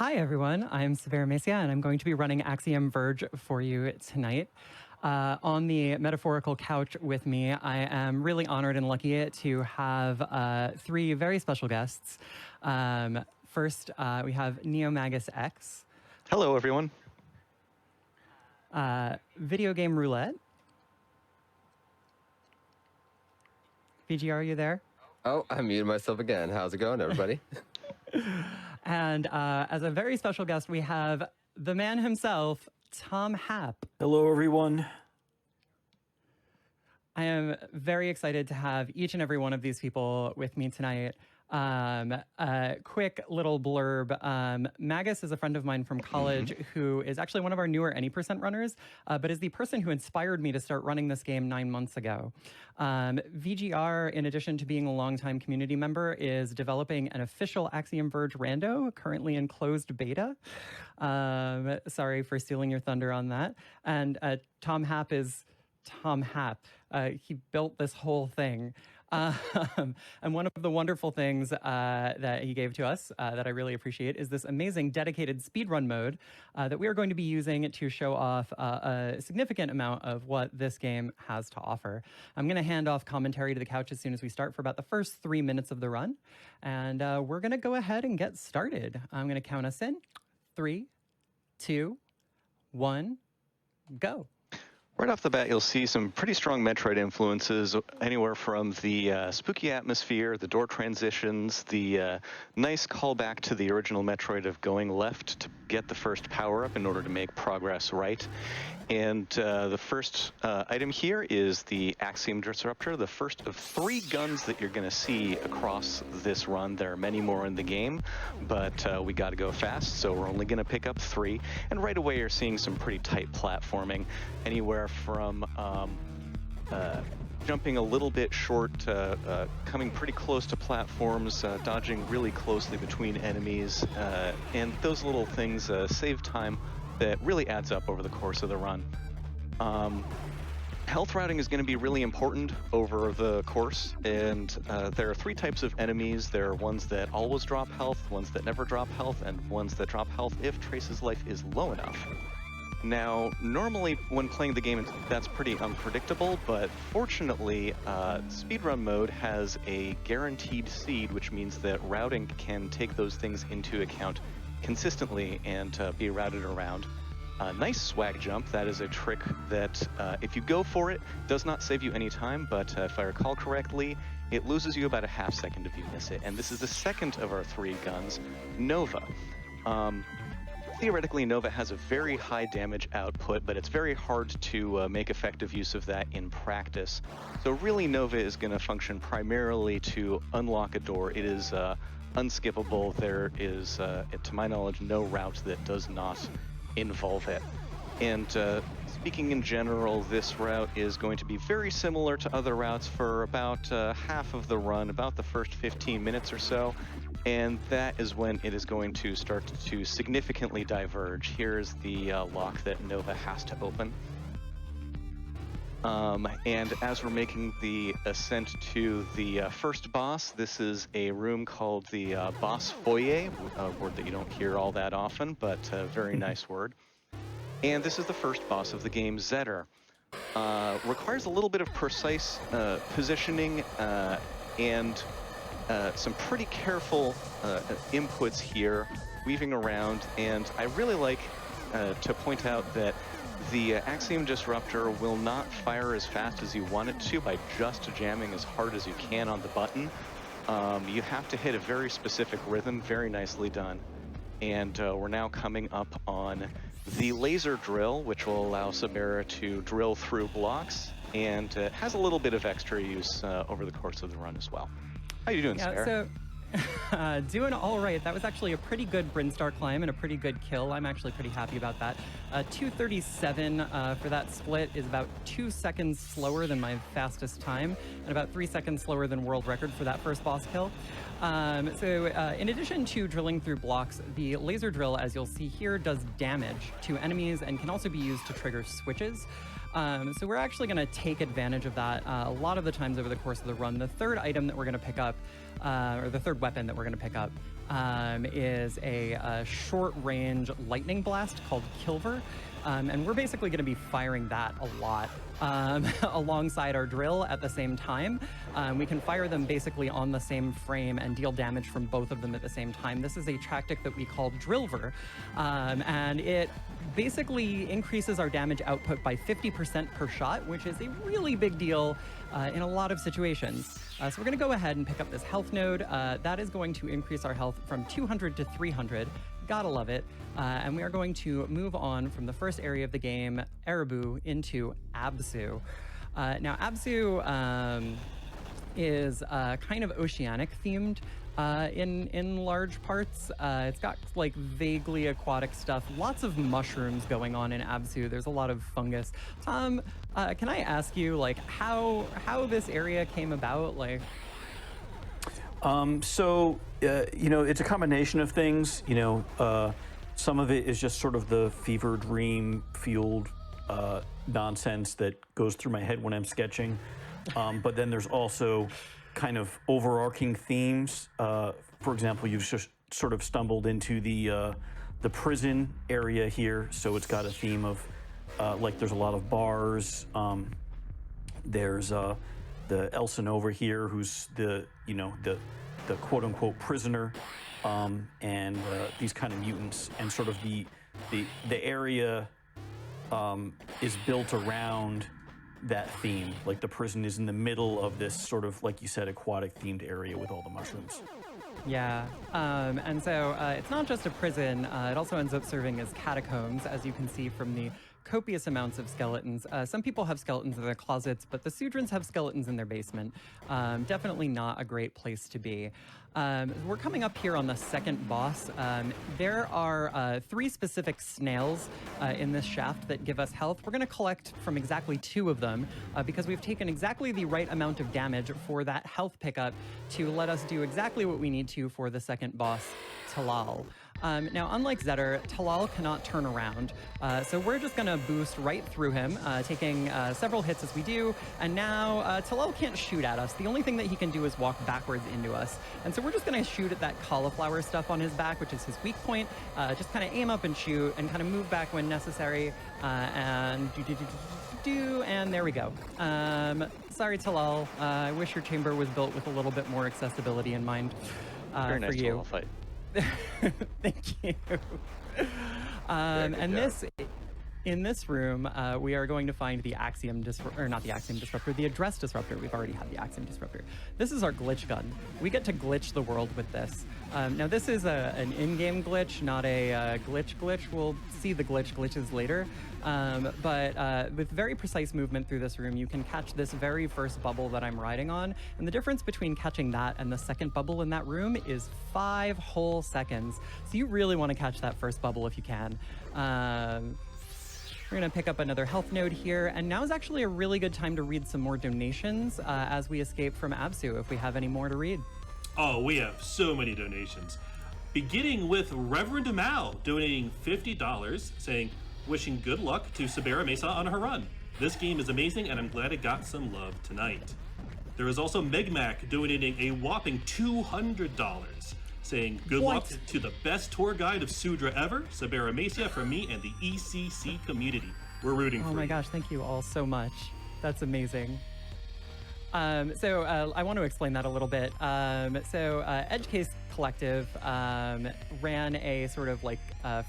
Hi, everyone. I'm SaberaMesia, and I'm going to be running Axiom Verge for you tonight. On the metaphorical couch with me, I am really honored and lucky to have three very special guests. First, we have NeoMagusX. Hello, everyone. VideoGameRoulette. VG, are you there? Oh, I muted myself again. How's it going, everybody? And as a very special guest, we have the man himself, Tom Happ. Hello, everyone. I am very excited to have each and every one of these people with me tonight. A quick little blurb. Magus is a friend of mine from college who is actually one of our newer Any% runners, but is the person who inspired me to start running this game 9 months ago. VGR, in addition to being a longtime community member, is developing an official Axiom Verge rando, currently in closed beta. Sorry for stealing your thunder on that. And Tom Happ is Tom Happ. He built this whole thing. And one of the wonderful things that he gave to us that I really appreciate is this amazing dedicated speedrun mode that we are going to be using to show off a significant amount of what this game has to offer. I'm going to hand off commentary to the couch as soon as we start for about the first 3 minutes of the run. And we're going to go ahead and get started. I'm going to count us in. 3, 2, 1, go. Right off the bat, you'll see some pretty strong Metroid influences, anywhere from the spooky atmosphere, the door transitions, the nice callback to the original Metroid of going left to get the first power-up in order to make progress right. And the first item here is the Axiom Disruptor, the first of 3 guns that you're going to see across this run. There are many more in the game, but we got to go fast, so we're only going to pick up 3. And right away, you're seeing some pretty tight platforming, anywhere from jumping a little bit short, coming pretty close to platforms, dodging really closely between enemies, and those little things save time that really adds up over the course of the run. Health routing is going to be really important over the course, and there are 3 types of enemies. There are ones that always drop health, ones that never drop health, and ones that drop health if Trace's life is low enough. Now, normally when playing the game, that's pretty unpredictable, but fortunately, speedrun mode has a guaranteed seed, which means that routing can take those things into account consistently and be routed around. Nice swag jump. That is a trick that, if you go for it, does not save you any time, but if I recall correctly, it loses you about a half second if you miss it. And this is the second of our 3 guns, Nova. Theoretically, Nova has a very high damage output, but it's very hard to make effective use of that in practice. So really, Nova is going to function primarily to unlock a door. It is unskippable. There is, to my knowledge, no route that does not involve it. And speaking in general, this route is going to be very similar to other routes for about half of the run, about the first 15 minutes or so. And that is when it is going to start to significantly diverge. Here's the lock that Nova has to open. And as we're making the ascent to the first boss, this is a room called the Boss Foyer, a word that you don't hear all that often, but a very nice word. And this is the first boss of the game, Zetter. Requires a little bit of precise positioning and some pretty careful inputs here, weaving around, and I really like to point out that the Axiom Disruptor will not fire as fast as you want it to by just jamming as hard as you can on the button. You have to hit a very specific rhythm, very nicely done. And we're now coming up on the laser drill, which will allow Sabera to drill through blocks, and has a little bit of extra use over the course of the run as well. How you doing, Sabera? So doing all right. That was actually a pretty good Brinstar climb and a pretty good kill. I'm actually pretty happy about that. 2:37 for that split is about 2 seconds slower than my fastest time, and about 3 seconds slower than world record for that first boss kill. In addition to drilling through blocks, the laser drill, as you'll see here, does damage to enemies and can also be used to trigger switches. So we're actually going to take advantage of that a lot of the times over the course of the run. The third item that we're going to pick up or the third weapon that we're going to pick up, is a short-range lightning blast called Kilver. And we're basically going to be firing that a lot alongside our drill at the same time. We can fire them basically on the same frame and deal damage from both of them at the same time. This is a tactic that we call Drillver, and it basically increases our damage output by 50% per shot, which is a really big deal in a lot of situations. So we're going to go ahead and pick up this health node. That is going to increase our health from 200 to 300. Gotta love it. And we are going to move on from the first area of the game, Erebu, into Absu. Now, Absu is kind of oceanic themed in large parts. It's got like vaguely aquatic stuff, lots of mushrooms going on in Absu. There's a lot of fungus. Tom, can I ask you like how this area came about? Like, you know, it's a combination of things. You know, some of it is just sort of the fever dream fueled nonsense that goes through my head when I'm sketching. But then there's also kind of overarching themes. For example, you've just sort of stumbled into the prison area here, so it's got a theme of like there's a lot of bars. There's the Elson over here, who's the quote-unquote prisoner, and these kind of mutants, and sort of the area is built around that theme. Like the prison is in the middle of this sort of, like you said, aquatic themed area with all the mushrooms. yeah, and so it's not just a prison, it also ends up serving as catacombs, as you can see from the copious amounts of skeletons. Some people have skeletons in their closets, but the Sudrans have skeletons in their basement. Definitely not a great place to be. We're coming up here on the second boss. There are 3 specific snails in this shaft that give us health. We're going to collect from exactly 2 of them because we've taken exactly the right amount of damage for that health pickup to let us do exactly what we need to for the second boss, Talal. Now, unlike Zetter, Talal cannot turn around, so we're just going to boost right through him, taking several hits as we do, and now Talal can't shoot at us. The only thing that he can do is walk backwards into us, and so we're just going to shoot at that cauliflower stuff on his back, which is his weak point, just kind of aim up and shoot, and kind of move back when necessary, and and there we go. Sorry, Talal, I wish your chamber was built with a little bit more accessibility in mind Very nice for you. Talal fight. Thank you. And in this room, we are going to find the Axiom not the Axiom Disruptor, the Address Disruptor. We've already had the Axiom Disruptor. This is our glitch gun. We get to glitch the world with this. Now, this is an in-game glitch, not a glitch. We'll see the glitches later. But with very precise movement through this room, you can catch this very first bubble that I'm riding on. And the difference between catching that and the second bubble in that room is 5 whole seconds. So you really want to catch that first bubble if you can. We're going to pick up another health node here, and now is actually a really good time to read some more donations as we escape from Absu, if we have any more to read. Oh, we have so many donations. Beginning with Reverend Amal donating $50, saying, wishing good luck to SaberaMesia on her run. This game is amazing, and I'm glad it got some love tonight. There is also Megmac donating a whopping $200, saying, good luck to the best tour guide of Sudra ever, SaberaMesia, from me and the ECC community. We're rooting for you. Oh my gosh, thank you all so much. That's amazing. So I want to explain that a little bit. Edge Case Collective ran a sort of like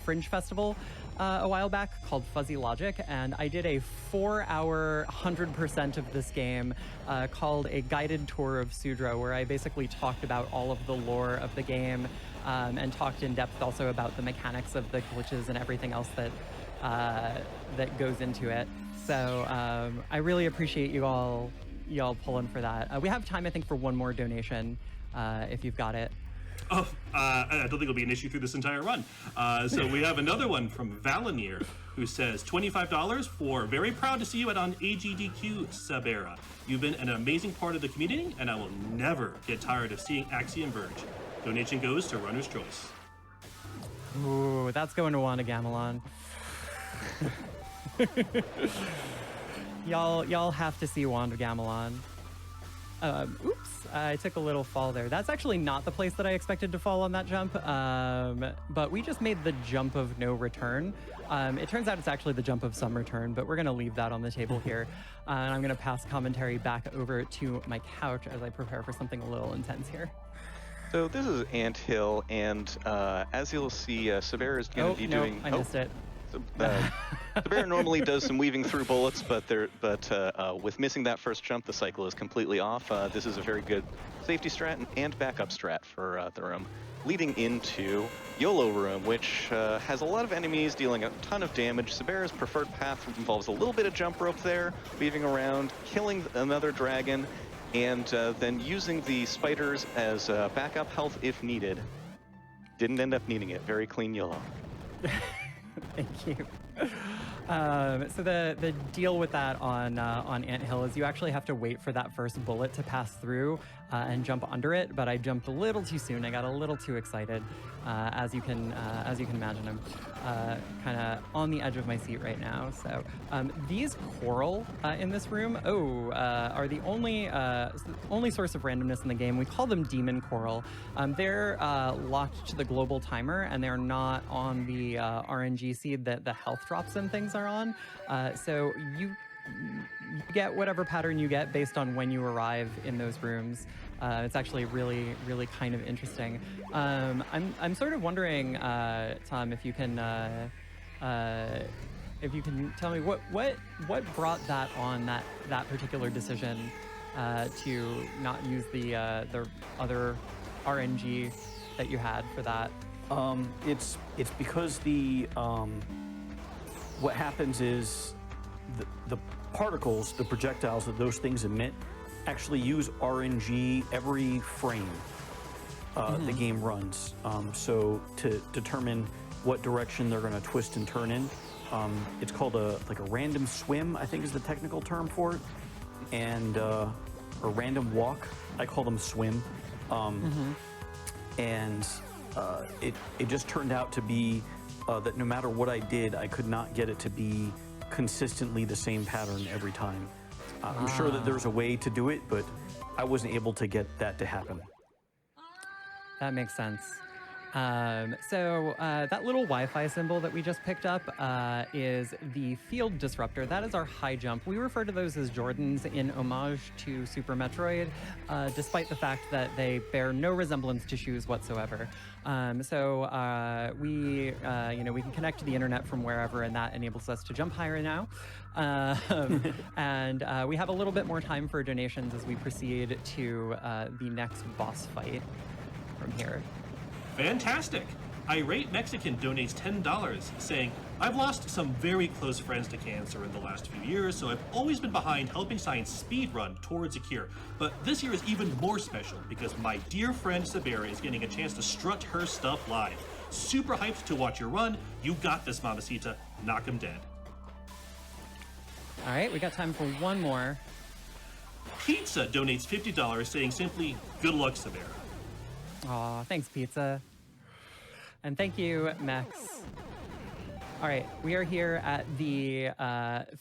fringe festival a while back called Fuzzy Logic, and I did a 4-hour 100% of this game called a guided tour of Sudra, where I basically talked about all of the lore of the game and talked in depth also about the mechanics of the glitches and everything else that goes into it. So I really appreciate y'all pulling for that. We have time, I think, for one more donation if you've got it. Oh, I don't think it'll be an issue through this entire run. So we have another one from Valinir, who says, $25 for very proud to see you on AGDQ, Sabera. You've been an amazing part of the community, and I will never get tired of seeing Axiom Verge. Donation goes to Runner's Choice. Ooh, that's going to Wanda Gamelon. Y'all have to see Wanda Gamelon. Oops, I took a little fall there. That's actually not the place that I expected to fall on that jump, but we just made the jump of no return. It turns out it's actually the jump of some return, but we're going to leave that on the table here. And I'm going to pass commentary back over to my couch as I prepare for something a little intense here. So this is Anthill, and as you'll see, Sabera is going to be doing... I missed it. Sabera normally does some weaving through bullets, but with missing that first jump, the cycle is completely off. This is a very good safety strat and backup strat for the room. Leading into YOLO room, which has a lot of enemies dealing a ton of damage. Sabera's preferred path involves a little bit of jump rope there, weaving around, killing another dragon, and then using the spiders as backup health if needed. Didn't end up needing it. Very clean YOLO. Thank you. So the deal with that on Anthill is you actually have to wait for that first bullet to pass through and jump under it. But I jumped a little too soon. I got a little too excited. As you can imagine, I'm kind of on the edge of my seat right now. So these coral in this room, are the only source of randomness in the game. We call them demon coral. They're locked to the global timer, and they're not on the RNG seed that the health drops and things are on. So you get whatever pattern you get based on when you arrive in those rooms. It's actually really, really kind of interesting. I'm sort of wondering, Tom, if you can tell me what brought that on, that particular decision to not use the other RNG that you had for that. It's because what happens is the particles, the projectiles that those things emit, actually use RNG every frame the game runs. So to determine what direction they're going to twist and turn in, it's called a random swim, I think is the technical term for it, and a random walk. I call them swim. And it just turned out to be that no matter what I did, I could not get it to be consistently the same pattern every time. I'm sure that there's a way to do it, but I wasn't able to get that to happen. That makes sense. So that little Wi-Fi symbol that we just picked up is the field disruptor. That is our high jump. We refer to those as Jordans in homage to Super Metroid, despite the fact that they bear no resemblance to shoes whatsoever. We can connect to the internet from wherever, and that enables us to jump higher now. And we have a little bit more time for donations as we proceed to the next boss fight from here. Fantastic! Irate Mexican donates $10, saying, I've lost some very close friends to cancer in the last few years, so I've always been behind helping science speedrun towards a cure. But this year is even more special because my dear friend Sabera is getting a chance to strut her stuff live. Super hyped to watch your run. You got this, Mamacita. Knock 'em dead. All right, we got time for one more. Pizza donates $50, saying simply, good luck, Sabera. Aw, thanks, Pizza. And thank you, Mex. All right, we are here at the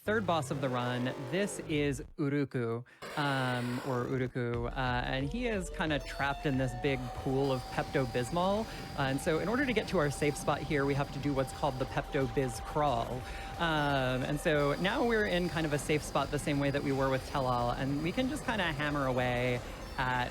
third boss of the run. This is Uruku, and he is kind of trapped in this big pool of Pepto-Bismol. And so in order to get to our safe spot here, we have to do what's called the Pepto-Biz crawl. And so now we're in kind of a safe spot the same way that we were with Tellal, and we can just kind of hammer away at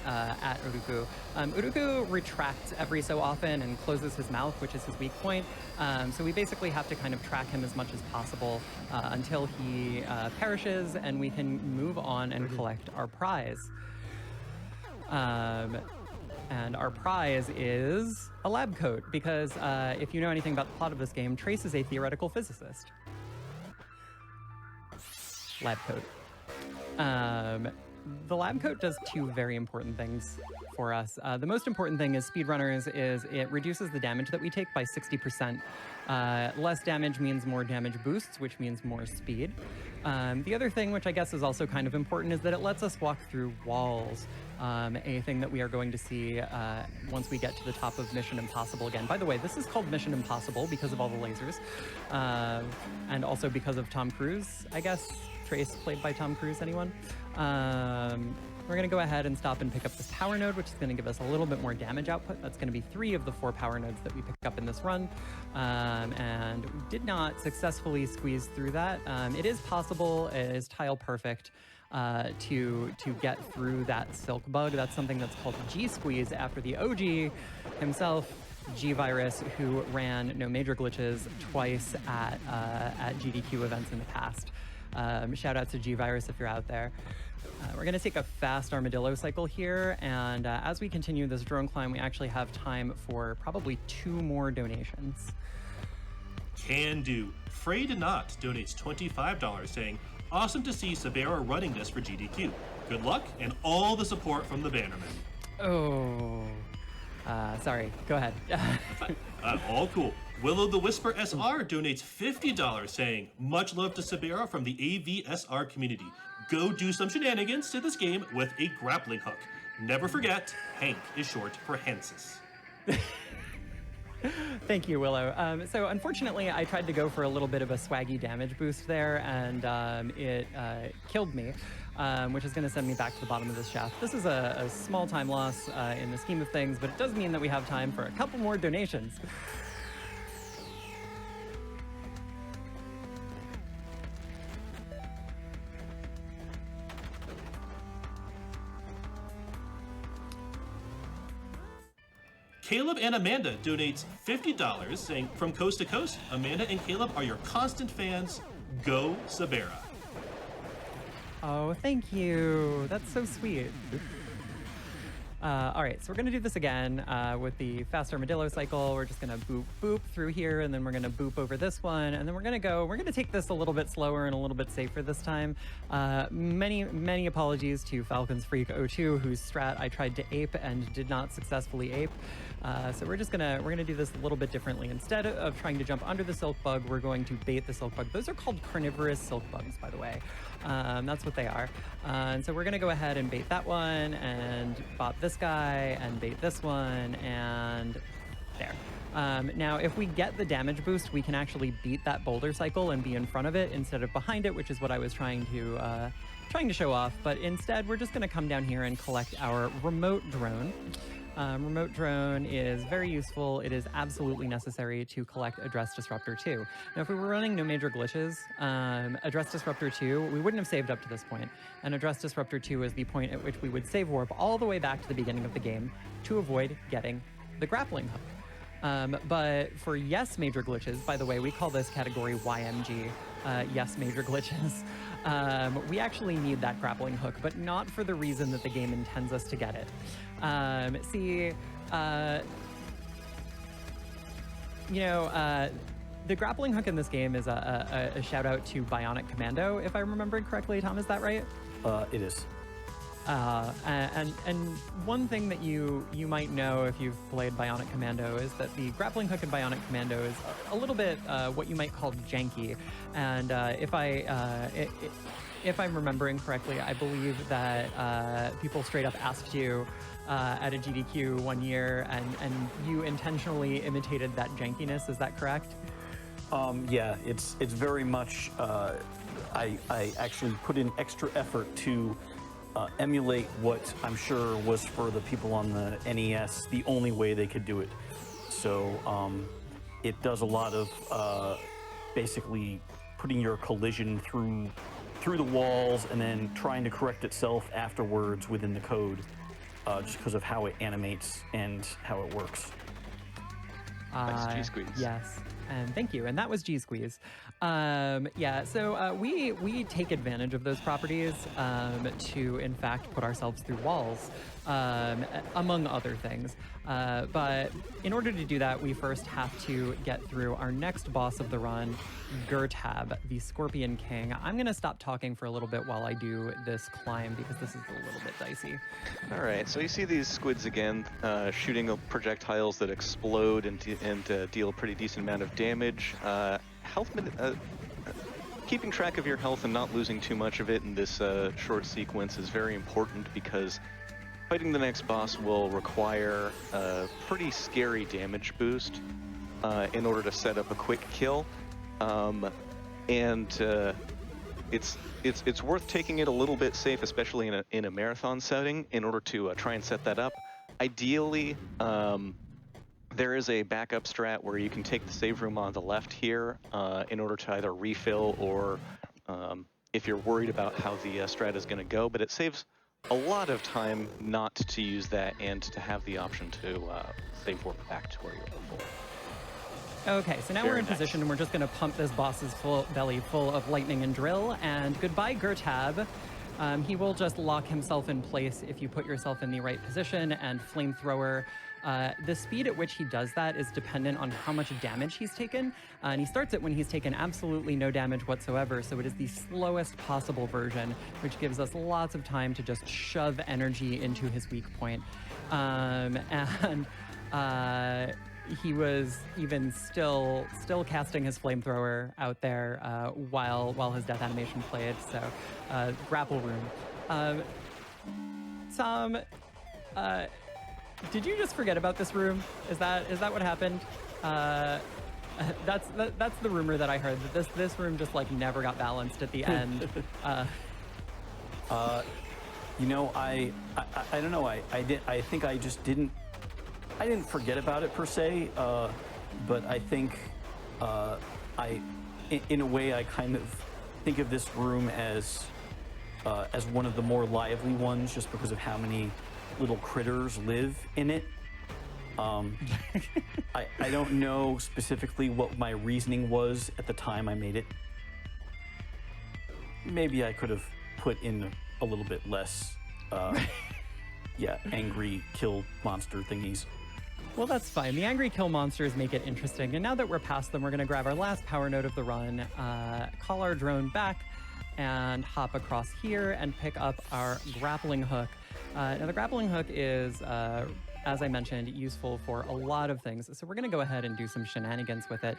Uruku. Uruku retracts every so often and closes his mouth, which is his weak point. So we basically have to kind of track him as much as possible until he perishes, and we can move on and collect our prize. And our prize is a lab coat, because if you know anything about the plot of this game, Trace is a theoretical physicist. Lab coat. The lab coat does two very important things for us. The most important thing is speedrunners is it reduces the damage that we take by 60%. Less damage means more damage boosts, which means more speed. The other thing, which I guess is also kind of important, is that it lets us walk through walls. A thing that we are going to see once we get to the top of Mission Impossible again. By the way, this is called Mission Impossible because of all the lasers. And also because of Tom Cruise, I guess. Trace played by Tom Cruise, anyone? We're going to go ahead and stop and pick up this power node, which is going to give us a little bit more damage output. That's going to be 3 of the 4 power nodes that we picked up in this run. And we did not successfully squeeze through that. It is possible, it is tile perfect, to get through that silk bug. That's something that's called G-Squeeze after the OG himself, G-Virus, who ran No Major Glitches twice at GDQ events in the past. Shout out to G-Virus if you're out there. We're going to take a fast armadillo cycle here, and as we continue this drone climb, we actually have time for probably 2 more donations. Can do. Frayed Not donates $25, saying, awesome to see Sabera running this for GDQ. Good luck and all the support from the Bannerman. Oh, sorry. Go ahead. All cool. Willow the Whisper SR donates $50, saying, much love to Sabera from the AVSR community. Go do some shenanigans to this game with a grappling hook. Never forget, Hank is short for Hansis. Thank you, Willow. So unfortunately, I tried to go for a little bit of a swaggy damage boost there, and it killed me, which is going to send me back to the bottom of this shaft. This is a small time loss in the scheme of things, but it does mean that we have time for a couple more donations. Caleb and Amanda donates $50, saying, from coast to coast, Amanda and Caleb are your constant fans. Go Sabera. Oh, thank you. That's so sweet. All right, so we're going to do this again with the fast armadillo cycle. We're just going to boop, boop through here, and then we're going to boop over this one, and then we're going to take this a little bit slower and a little bit safer this time. Many apologies to Falcons Freak 02, whose strat I tried to ape and did not successfully ape. So we're gonna do this a little bit differently. Instead of trying to jump under the silk bug, we're going to bait the silk bug. Those are called carnivorous silk bugs, by the way. That's what they are. And so we're gonna go ahead and bait that one, and bot this guy, and bait this one, and there. Now, if we get the damage boost, we can actually beat that boulder cycle and be in front of it instead of behind it, which is what I was trying to show off. But instead, we're just gonna come down here and collect our remote drone. Remote drone is very useful. It is absolutely necessary to collect Address Disruptor 2. Now, if we were running No Major Glitches, Address Disruptor 2, we wouldn't have saved up to this point. And Address Disruptor 2 is the point at which we would save warp all the way back to the beginning of the game to avoid getting the grappling hook. But for Yes Major Glitches, by the way, we call this category YMG, Yes Major Glitches. We actually need that grappling hook, but not for the reason that the game intends us to get it. The grappling hook in this game is a shout out to Bionic Commando, if I remember correctly. Tom, is that right? It is. And one thing that you might know if you've played Bionic Commando is that the grappling hook in Bionic Commando is a little bit what you might call janky. And if I'm remembering correctly, I believe that people straight up asked you at a GDQ one year, and you intentionally imitated that jankiness. Is that correct? Yeah, it's very much. I actually put in extra effort to emulate what I'm sure was for the people on the NES the only way they could do it. So it does a lot of basically putting your collision through the walls and then trying to correct itself afterwards within the code, just because of how it animates and how it works. Nice G-Squeeze. Yes, and thank you. And that was G-Squeeze. So we take advantage of those properties to, in fact, put ourselves through walls, among other things. But in order to do that, we first have to get through our next boss of the run, Gertab, the Scorpion King. I'm going to stop talking for a little bit while I do this climb because this is a little bit dicey. All right, so you see these squids again, shooting projectiles that explode and deal a pretty decent amount of damage. Keeping track of your health and not losing too much of it in this short sequence is very important because fighting the next boss will require a pretty scary damage boost in order to set up a quick kill. it's worth taking it a little bit safe, especially in a marathon setting, in order to try and set that up. Ideally, there is a backup strat where you can take the save room on the left here in order to either refill or if you're worried about how the strat is going to go, but it saves a lot of time not to use that and to have the option to save warp back to where you were before. Okay, so now we're in position and we're just going to pump this boss's belly full of lightning and drill. And goodbye, Gertab. He will just lock himself in place if you put yourself in the right position. And Flamethrower, the speed at which he does that is dependent on how much damage he's taken. And he starts it when he's taken absolutely no damage whatsoever. So it is the slowest possible version, which gives us lots of time to just shove energy into his weak point. He was even still casting his flamethrower out there while his death animation played. So, grapple room. Tom, did you just forget about this room? Is that what happened? That's the rumor that I heard, that this room just like never got balanced at the end. You know, I don't know. I think I just didn't. I didn't forget about it per se, but I think in a way, I kind of think of this room as one of the more lively ones, just because of how many little critters live in it. I don't know specifically what my reasoning was at the time I made it. Maybe I could have put in a little bit less, angry kill monster thingies. Well, that's fine. The angry kill monsters make it interesting. And now that we're past them, we're going to grab our last power node of the run, call our drone back, and hop across here and pick up our grappling hook. Now, the grappling hook is, as I mentioned, useful for a lot of things. So we're going to go ahead and do some shenanigans with it.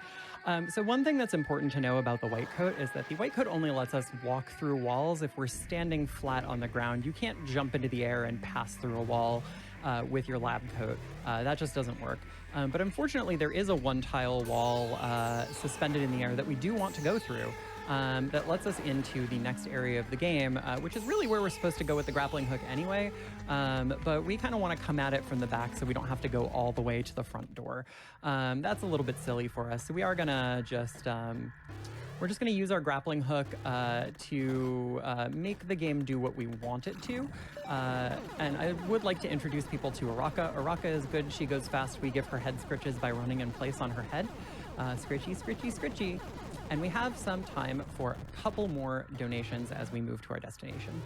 So one thing that's important to know about the white coat is that the white coat only lets us walk through walls if we're standing flat on the ground. You can't jump into the air and pass through a wall with your lab coat. That just doesn't work. But unfortunately, there is a one-tile wall suspended in the air that we do want to go through that lets us into the next area of the game, which is really where we're supposed to go with the grappling hook anyway. But we kind of want to come at it from the back so we don't have to go all the way to the front door. That's a little bit silly for us. So we are going to just... we're just going to use our grappling hook to make the game do what we want it to. And I would like to introduce people to Araka. Araka is good. She goes fast. We give her head scritches by running in place on her head. Scritchy, scritchy, scritchy. And we have some time for a couple more donations as we move to our destination.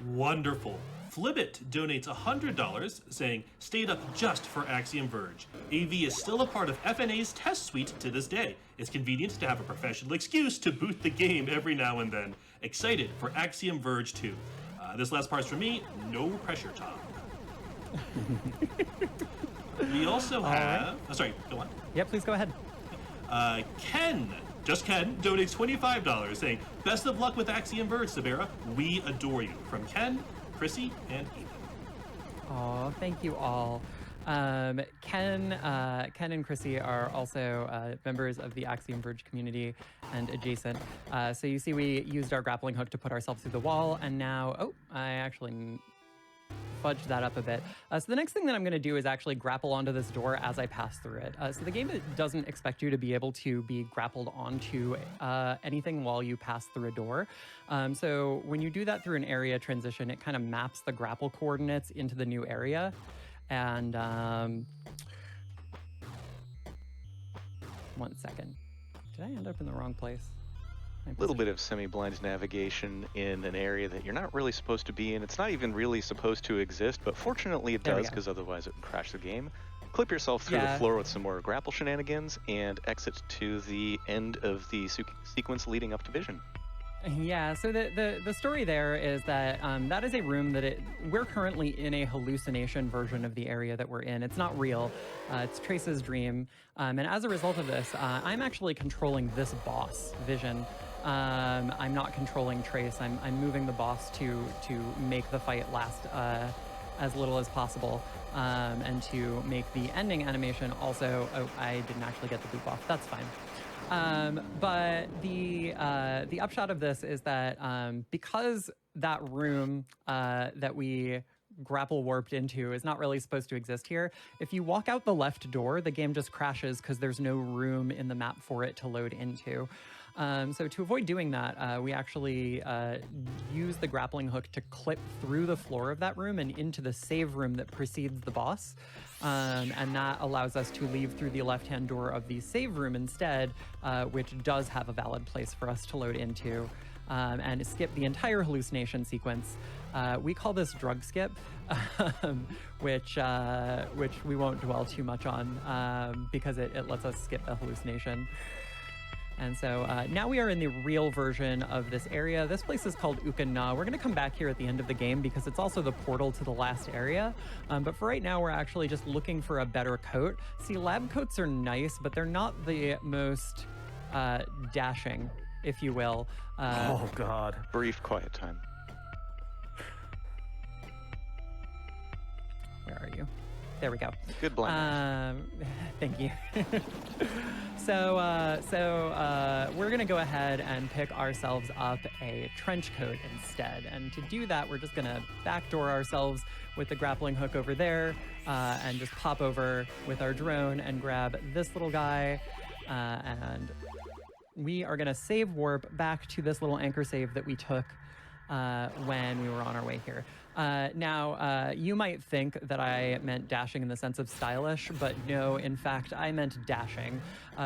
Wonderful. Flibbit donates $100, saying, stayed up just for Axiom Verge. AV is still a part of FNA's test suite to this day. It's convenient to have a professional excuse to boot the game every now and then. Excited for Axiom Verge 2. This last part's for me, no pressure, Tom. We also have... Oh, sorry, go on. Yeah, please go ahead. Ken donates $25, saying, best of luck with Axiom Verge, Sabera. We adore you. From Ken, Chrissy, and Ethan. Aw, thank you all. Ken and Chrissy are also members of the Axiom Verge community and adjacent. So you see we used our grappling hook to put ourselves through the wall, and now... Oh, I actually fudged that up a bit. So the next thing that I'm going to do is actually grapple onto this door as I pass through it. So the game doesn't expect you to be able to be grappled onto anything while you pass through a door. So when you do that through an area transition, it kind of maps the grapple coordinates into the new area. And 1 second. Did I end up in the wrong place? A little bit of semi-blind navigation in an area that you're not really supposed to be in. It's not even really supposed to exist, but fortunately it does, because otherwise it would crash the game. Clip yourself through the floor with some more grapple shenanigans and exit to the end of the sequence leading up to Vision. Yeah, so the story there is that that is a room that we're currently in a hallucination version of the area that we're in. It's not real. It's Trace's dream. And as a result of this, I'm actually controlling this boss, Vision. I'm not controlling Trace. I'm moving the boss to make the fight last as little as possible, and to make the ending animation also... Oh, I didn't actually get the loop off. That's fine. But the upshot of this is that because that room that we grapple warped into is not really supposed to exist here, if you walk out the left door, the game just crashes because there's no room in the map for it to load into. So to avoid doing that, we actually use the grappling hook to clip through the floor of that room and into the save room that precedes the boss. And that allows us to leave through the left-hand door of the save room instead, which does have a valid place for us to load into, and skip the entire hallucination sequence. We call this drug skip, which we won't dwell too much on because it lets us skip the hallucination. And so now we are in the real version of this area. This place is called Ukana. We're going to come back here at the end of the game because it's also the portal to the last area. But for right now, we're actually just looking for a better coat. See, lab coats are nice, but they're not the most dashing, if you will. Oh, God. Brief quiet time. Where are you? There we go. Good blind. Thank you. So we're going to go ahead and pick ourselves up a trench coat instead. And to do that, we're just going to backdoor ourselves with the grappling hook over there and just pop over with our drone and grab this little guy. And we are going to save warp back to this little anchor save that we took when we were on our way here. Now, you might think that I meant dashing in the sense of stylish, but no, in fact, I meant dashing.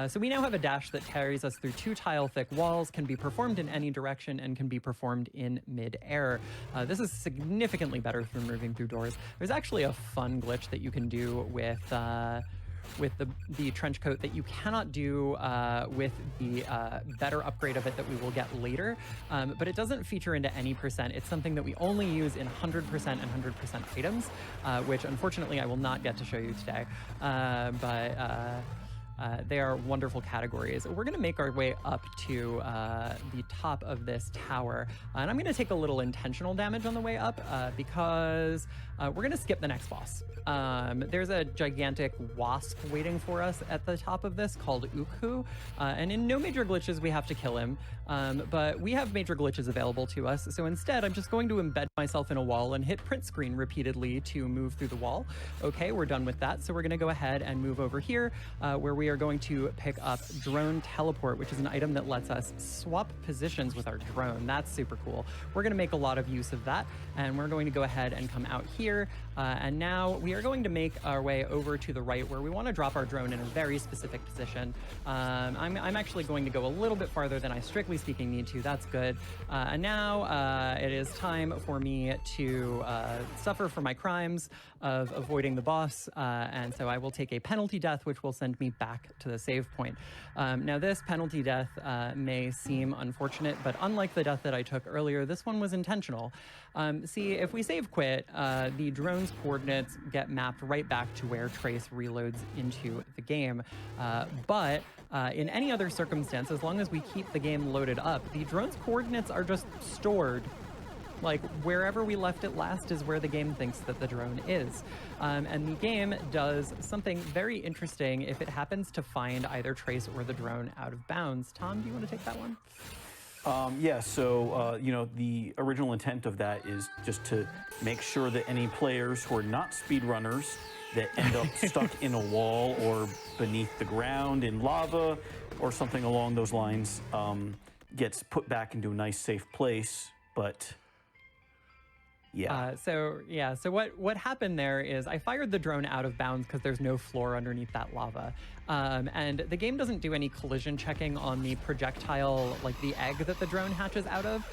So we now have a dash that carries us through 2 tile-thick walls, can be performed in any direction, and can be performed in mid-air. This is significantly better for moving through doors. There's actually a fun glitch that you can do with the trench coat that you cannot do with the better upgrade of it that we will get later, but it doesn't feature into any percent. It's something that we only use in 100% and 100% items, which unfortunately I will not get to show you today, but they are wonderful categories. We're going to make our way up to the top of this tower, and I'm going to take a little intentional damage on the way up because we're going to skip the next boss. There's a gigantic wasp waiting for us at the top of this called Ukhu, and in no major glitches we have to kill him, but we have major glitches available to us, so instead I'm just going to embed myself in a wall and hit print screen repeatedly to move through the wall. Okay, we're done with that, so we're going to go ahead and move over here where we are going to pick up Drone Teleport, which is an item that lets us swap positions with our drone. That's super cool. We're going to make a lot of use of that, and we're going to go ahead and come out here, and now we are going to make our way over to the right where we want to drop our drone in a very specific position. I'm actually going to go a little bit farther than I strictly speaking need to. That's good. And now it is time for me to suffer for my crimes of avoiding the boss, and so I will take a penalty death, which will send me back to the save point. Now this penalty death may seem unfortunate, but unlike the death that I took earlier, this one was intentional. See, if we save quit, the drone's coordinates get mapped right back to where Trace reloads into the game. But in any other circumstance, as long as we keep the game loaded up, the drone's coordinates are just stored. Like, wherever we left it last is where the game thinks that the drone is. And the game does something very interesting if it happens to find either Trace or the drone out of bounds. Tom, do you want to take that one? Yeah, so, you know, the original intent of that is just to make sure that any players who are not speedrunners that end up stuck in a wall or beneath the ground in lava or something along those lines gets put back into a nice, safe place, but... yeah. So what happened there is I fired the drone out of bounds because there's no floor underneath that lava. And the game doesn't do any collision checking on the projectile, like the egg that the drone hatches out of.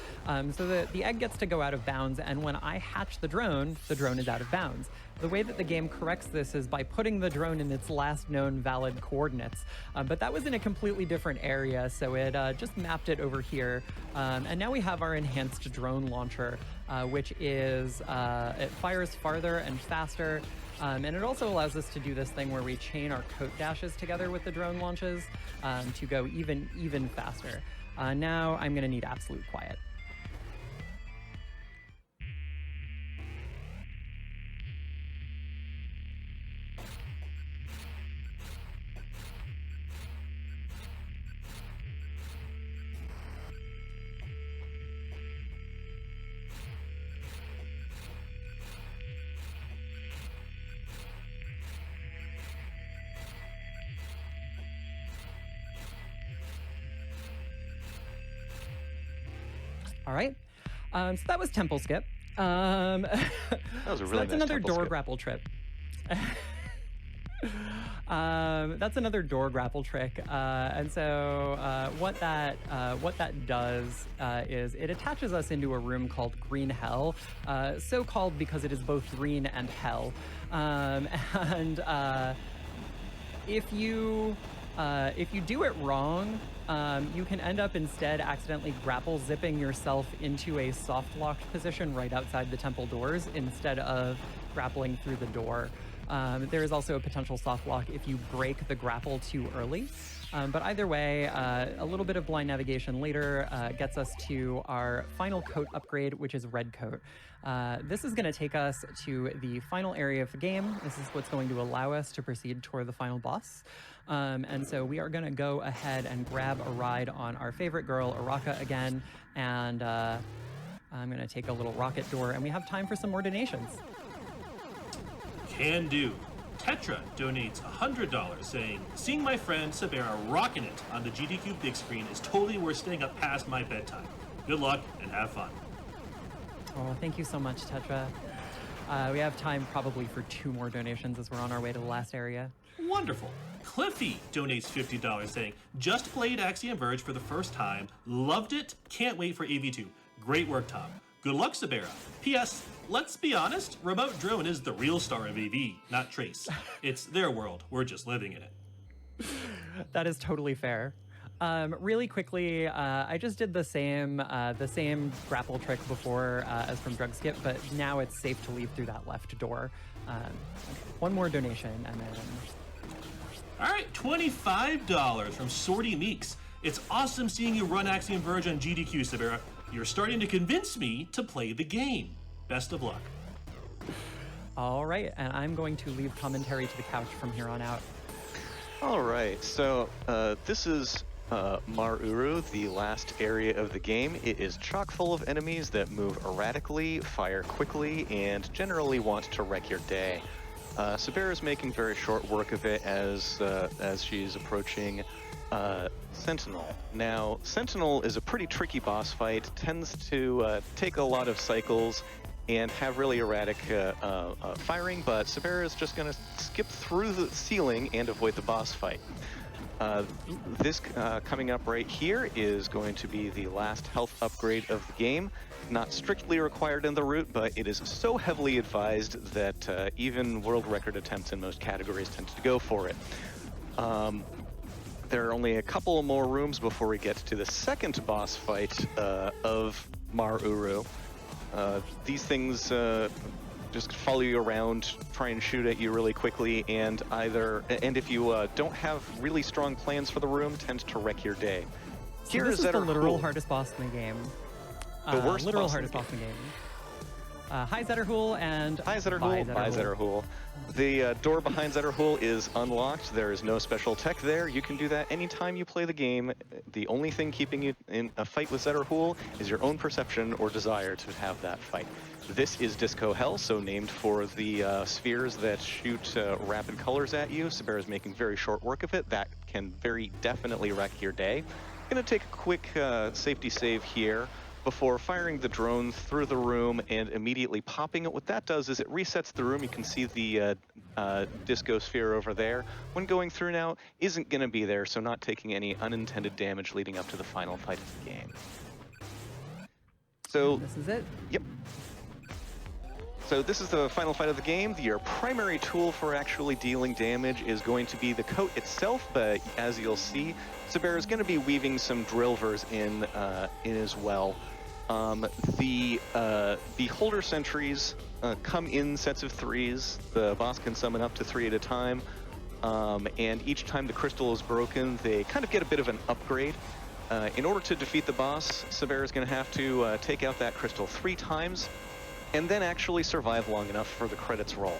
So the egg gets to go out of bounds, and when I hatch the drone is out of bounds. The way that the game corrects this is by putting the drone in its last known valid coordinates. But that was in a completely different area, so it just mapped it over here. And now we have our enhanced drone launcher, which is, it fires farther and faster. And it also allows us to do this thing where we chain our coat dashes together with the drone launches to go even faster. Now I'm gonna need absolute quiet. All right. So that was Temple Skip. That was a so really that's nice another temple door skip. grapple trip. That's another door grapple trick, and so what that does is it attaches us into a room called Green Hell, so called because it is both green and hell, and if you do it wrong, you can end up instead accidentally grapple zipping yourself into a soft locked position right outside the temple doors instead of grappling through the door. There is also a potential soft lock if you break the grapple too early. But either way, a little bit of blind navigation later gets us to our final coat upgrade, which is red coat. This is going to take us to the final area of the game. This is what's going to allow us to proceed toward the final boss. And so we are going to go ahead and grab a ride on our favorite girl, Araka, again. And I'm going to take a little rocket door, and we have time for some more donations. Can do. Tetra donates $100 saying, seeing my friend Sabera rocking it on the GDQ big screen is totally worth staying up past my bedtime. Good luck and have fun. Oh, thank you so much, Tetra. We have time probably for 2 more donations as we're on our way to the last area. Wonderful. Cliffy donates $50 saying, just played Axiom Verge for the first time, loved it, can't wait for AV2. Great work, Tom. Good luck, Sabera. P.S. Let's be honest, Remote Drone is the real star of AV, not Trace. It's their world. We're just living in it. That is totally fair. Really quickly, I just did the same grapple trick before as from Drug Skip, but now it's safe to leave through that left door. One more donation, and then... All right, $25 from Sorty Meeks. It's awesome seeing you run Axiom Verge on GDQ, Sabera. You're starting to convince me to play the game. Best of luck. All right, and I'm going to leave commentary to the couch from here on out. All right, so this is Maruru, the last area of the game. It is chock full of enemies that move erratically, fire quickly, and generally want to wreck your day. Sabera is making very short work of it as she's approaching Sentinel. Now, Sentinel is a pretty tricky boss fight, tends to take a lot of cycles and have really erratic firing, but Sabera is just going to skip through the ceiling and avoid the boss fight. This coming up right here is going to be the last health upgrade of the game. Not strictly required in the route, but it is so heavily advised that even world record attempts in most categories tend to go for it. There are only a couple more rooms before we get to the second boss fight of Maruru. These things just follow you around, try and shoot at you really quickly, and if you don't have really strong plans for the room, tend to wreck your day. So this is the literal hardest boss in the game. The worst literal boss hardest in the boss in the game. Hi Zetterhool and Hi Zetterhool, bye Zetterhool. The door behind Zetterhool is unlocked. There is no special tech there. You can do that anytime you play the game. The only thing keeping you in a fight with Zetterhool is your own perception or desire to have that fight. This is Disco Hell, so named for the spheres that shoot rapid colors at you. Sabera is making very short work of it. That can very definitely wreck your day. Gonna take a quick safety save here before firing the drone through the room and immediately popping it. What that does is it resets the room. You can see the disco sphere over there. When going through now, isn't going to be there, so not taking any unintended damage leading up to the final fight of the game. So this is it? Yep. So this is the final fight of the game. Your primary tool for actually dealing damage is going to be the coat itself, but as you'll see, Sabera is going to be weaving some drillvers in as well. The Beholder sentries come in sets of 3s. The boss can summon up to 3 at a time, and each time the crystal is broken, they kind of get a bit of an upgrade. In order to defeat the boss, Sabera is going to have to take out that crystal 3 times, and then actually survive long enough for the credits roll.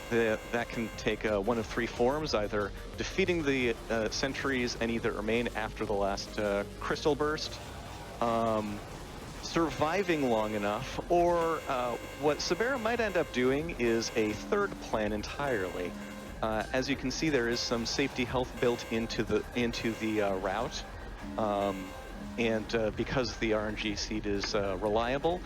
That can take one of 3 forms, either defeating the sentries and either remain after the last crystal burst, surviving long enough, or what Sabera might end up doing is a third plan entirely. As you can see, there is some safety health built into the route. And because the RNG seed is reliable,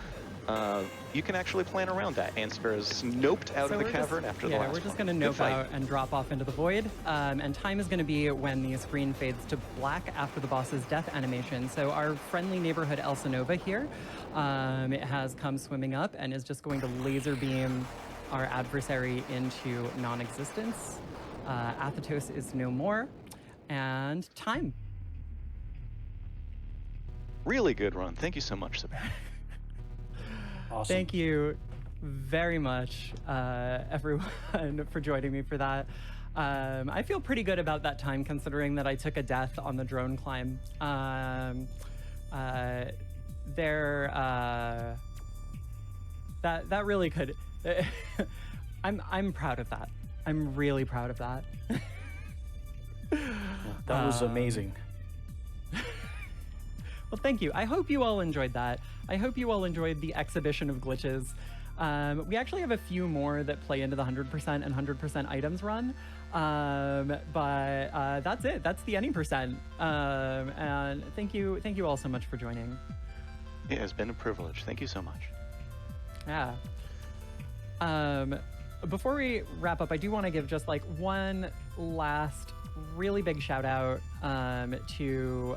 you can actually plan around that. And Sabera's snoped out of the cavern after the last one. We're just going to Good nope fight. out and drop off into the void. And time is going to be when the screen fades to black after the boss's death animation. So our friendly neighborhood Elsinova here, it has come swimming up and is just going to laser beam our adversary into non-existence. Athetos is no more. And time. Really good run. Thank you so much, Sabera. Awesome. Thank you very much, everyone, for joining me for that. I feel pretty good about that time, considering that I took a death on the drone climb. That really could. I'm proud of that. I'm really proud of that. That was amazing. Well, thank you. I hope you all enjoyed that. I hope you all enjoyed the exhibition of glitches. We actually have a few more that play into the 100% and 100% items run. But that's it. That's the any percent. And thank you all so much for joining. It has been a privilege. Thank you so much. Yeah. Before we wrap up, I do want to give just like one last really big shout out to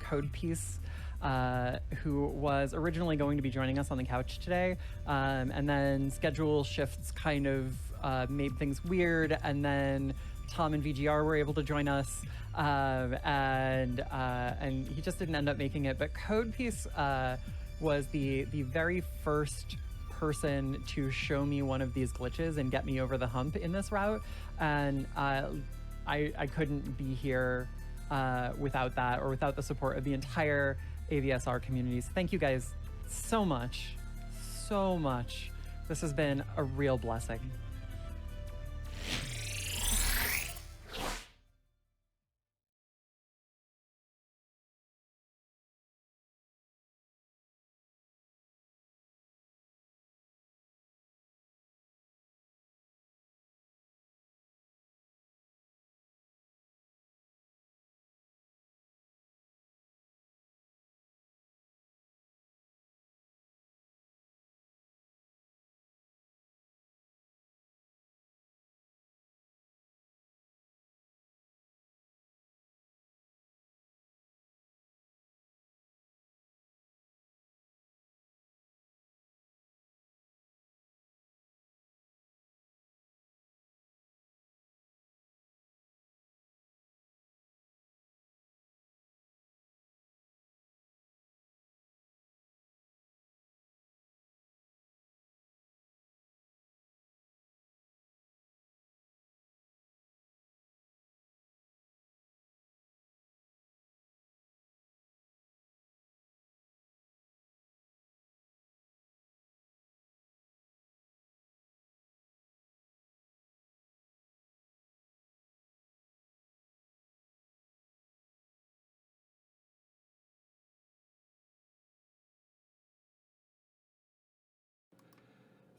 Codepiece, who was originally going to be joining us on the couch today, and then schedule shifts kind of made things weird, and then Tom and VGR were able to join us, and he just didn't end up making it. But Codepiece was the very first person to show me one of these glitches and get me over the hump in this route, and I couldn't be here without that, or without the support of the entire AVSR community. So thank you guys so much, so much. This has been a real blessing.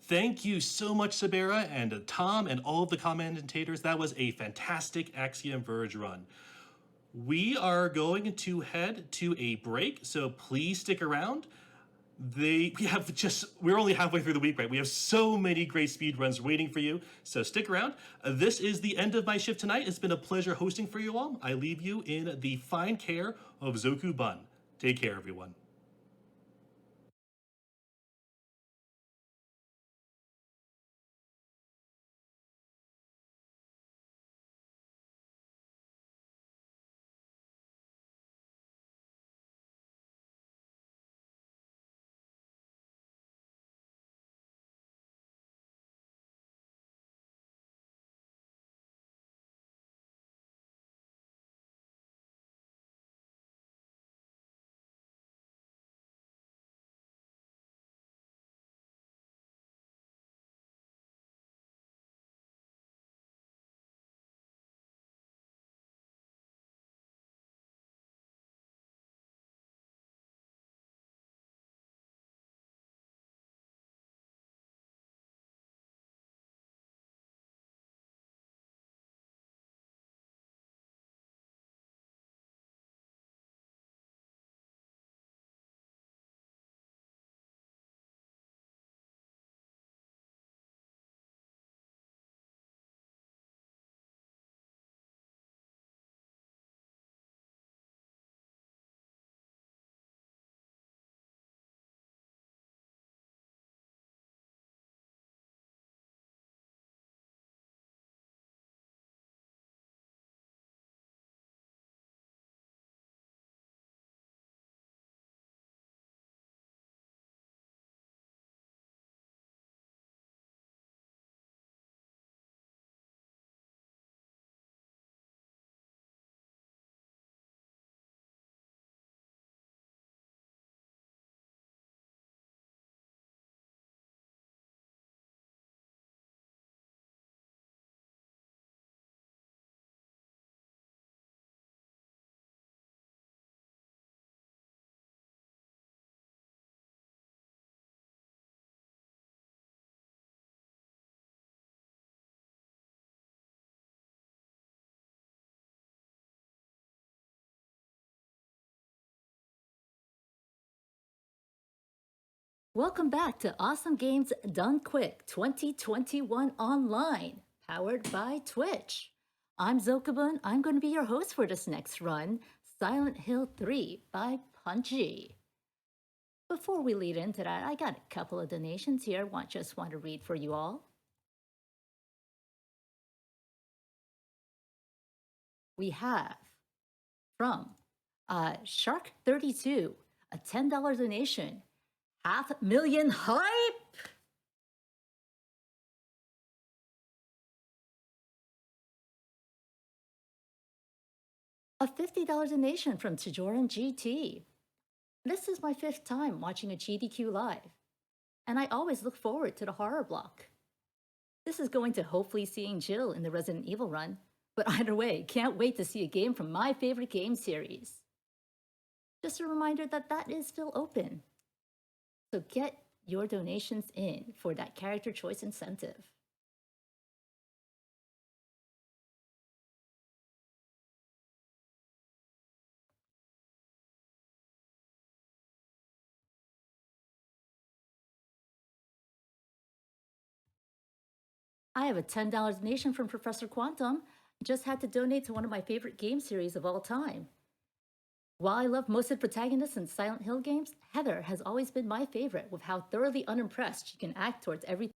Thank you so much, Sabera and Tom and all of the commentators. That was a fantastic Axiom Verge run. We are going to head to a break, so please stick around. We're only halfway through the week, right? We have so many great speed runs waiting for you, so stick around. This is the end of my shift tonight. It's been a pleasure hosting for you all. I leave you in the fine care of Zoku Bun. Take care, everyone. Welcome back to Awesome Games Done Quick 2021 Online, powered by Twitch. I'm Zokabun. I'm going to be your host for this next run, Silent Hill 3 by Punchy. Before we lead into that, I got a couple of donations here I just want to read for you all. We have from Shark32, a $10 donation. 500,000 hype! A $50 donation from Tajoran GT. This is my 5th time watching a GDQ live, and I always look forward to the horror block. This is going to hopefully seeing Jill in the Resident Evil run, but either way, can't wait to see a game from my favorite game series. Just a reminder that that is still open. So get your donations in for that character choice incentive. I have a $10 donation from Professor Quantum. Just had to donate to one of my favorite game series of all time. While I love most of the protagonists in Silent Hill games, Heather has always been my favorite with how thoroughly unimpressed she can act towards everything.